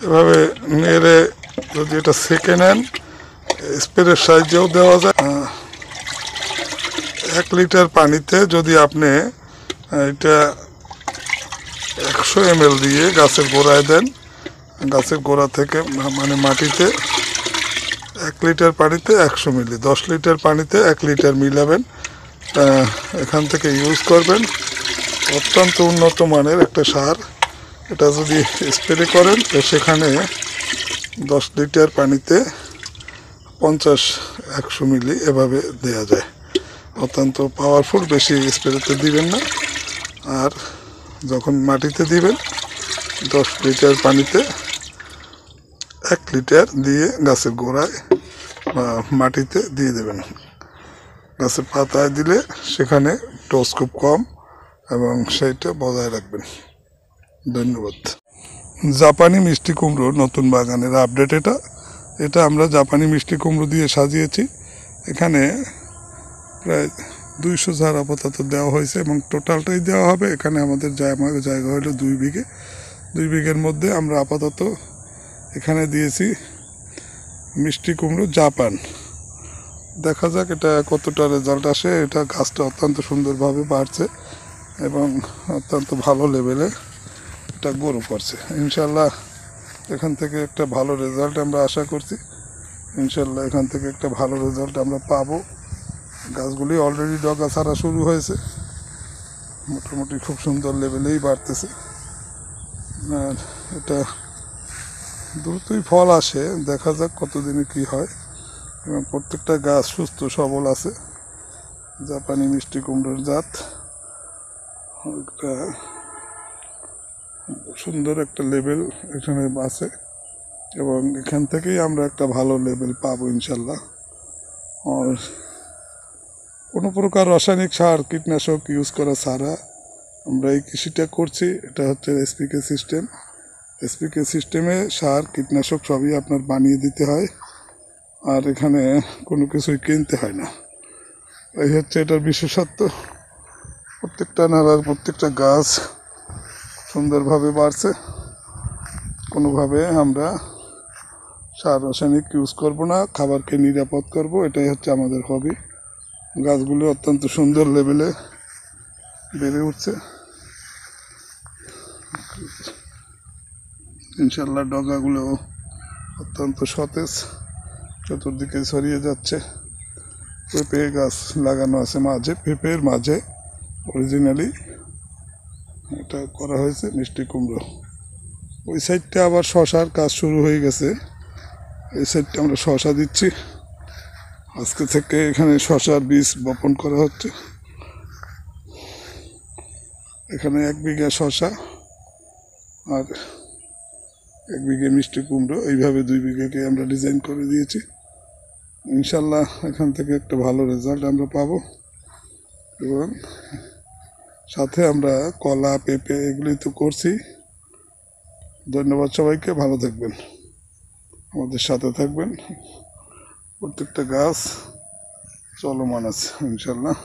এভাবে নেড়ে যদি এটা সেকে নেন, স্প্রের সাহায্যেও দেওয়া যায়। 1 লিটার পানিতে যদি আপনি এটা 100 ml দিয়ে গাছের গোড়ায় দেন, গাছের গোড়া থেকে মানে মাটিতে 1 লিটার পানিতে 100 মিলি, 10 লিটার পানিতে 1 লিটার মিলাবেন, এখান থেকে ইউজ করবেন। অত্যন্ত উন্নত মানের একটা সার। এটা যদি স্প্রে করেন তো সেখানে 10 লিটার পানিতে 50-100 মিলি এভাবে দেওয়া যায়। অত্যন্ত পাওয়ারফুল, বেশি স্প্রেতে দিবেন না। আর যখন মাটিতে দিবেন 10 লিটার পানিতে 1 লিটার দিয়ে গাছের গোড়ায় বা মাটিতে দিয়ে দেবেন। গাছের পাতায় দিলে সেখানে ডোজ খুব কম এবং সেইটা বজায় রাখবেন। ধন্যবাদ। জাপানি মিষ্টি কুমড়ো নতুন বাগানের আপডেট এটা আমরা জাপানি মিষ্টি কুমড়ো দিয়ে সাজিয়েছি। এখানে প্রায় 200 ঝাড় আপাতত দেওয়া হয়েছে এবং টোটালটাই দেওয়া হবে। এখানে আমাদের জায়গা হলো 2 বিঘে। 2 বিঘের মধ্যে আমরা আপাতত এখানে দিয়েছি মিষ্টি কুমড়ো জাপান। দেখা যাক এটা কতটা রেজাল্ট আসে। এটা গাছটা অত্যন্ত সুন্দরভাবে বাড়ছে এবং অত্যন্ত ভালো লেভেলে এটা গ্রো করছে। ইনশাল্লাহ এখান থেকে একটা ভালো রেজাল্ট আমরা আশা করছি। ইনশাল্লাহ এখান থেকে একটা ভালো রেজাল্ট আমরা পাবো। গাছগুলি অলরেডি ডগা ছাড়া শুরু হয়েছে, মোটামুটি খুব সুন্দর লেভেলেই বাড়তেছে। আর এটা দ্রুতই ফল আসে, দেখা যাক কতদিনে কি হয়। এবং প্রত্যেকটা গাছ সুস্থ সবল আছে। জাপানি মিষ্টি কুমড়োর জাত, একটা সুন্দর একটা লেভেল এখানে আছে এবং এখান থেকেই আমরা একটা ভালো লেভেল পাবো ইনশাল্লাহ। আর কোনো প্রকার রাসায়নিক সার কীটনাশক ইউজ করা ছাড়া আমরা এই কৃষিটা করছি। এটা হচ্ছে এসপিকে সিস্টেম। এসপিকে সিস্টেমে সার কীটনাশক সবই আপনার বানিয়ে দিতে হয়, আর এখানে কোনো কিছুই কিনতে হয় না। এই হচ্ছে এটার বিশেষত্ব। প্রত্যেকটা নালার প্রত্যেকটা গাছ সুন্দরভাবে বাড়ছে। কোনোভাবে আমরা সার রাসায়নিক ইউজ করব না, খাবারকে নিরাপদ করব, এটাই হচ্ছে আমাদের হবি। গাছগুলো অত্যন্ত সুন্দর লেভেলে বেড়ে উঠছে। ইনশাল্লাহ ডগাগুলো অত্যন্ত সতেজ, চতুর্দিকে ছড়িয়ে যাচ্ছে। পেঁপে গাছ লাগানো আছে মাঝে, পেঁপের মাঝে অরিজিনালি এটা করা হয়েছে মিষ্টি কুমড়ো। ওই সাইডটা আবার শশার কাজ শুরু হয়ে গেছে। এই সাইডটা আমরা শশা দিচ্ছি। আজকে থেকে এখানে শশার বীজ বপন করা হচ্ছে। এখানে 1 বিঘা শশা আর 1 বিঘে মিষ্টি কুমড়ো, এইভাবে 2 বিঘাকে আমরা ডিজাইন করে দিয়েছি। ইনশাল্লাহ এখান থেকে একটা ভালো রেজাল্ট আমরা পাবো এবং সাথে আমরা কলা, পেঁপে এগুলি তো করছি। ধন্যবাদ সবাইকে, ভালো থাকবেন, আমাদের সাথে থাকবেন। প্রত্যেকটা গাছ চলমান আছে ইনশাল্লাহ।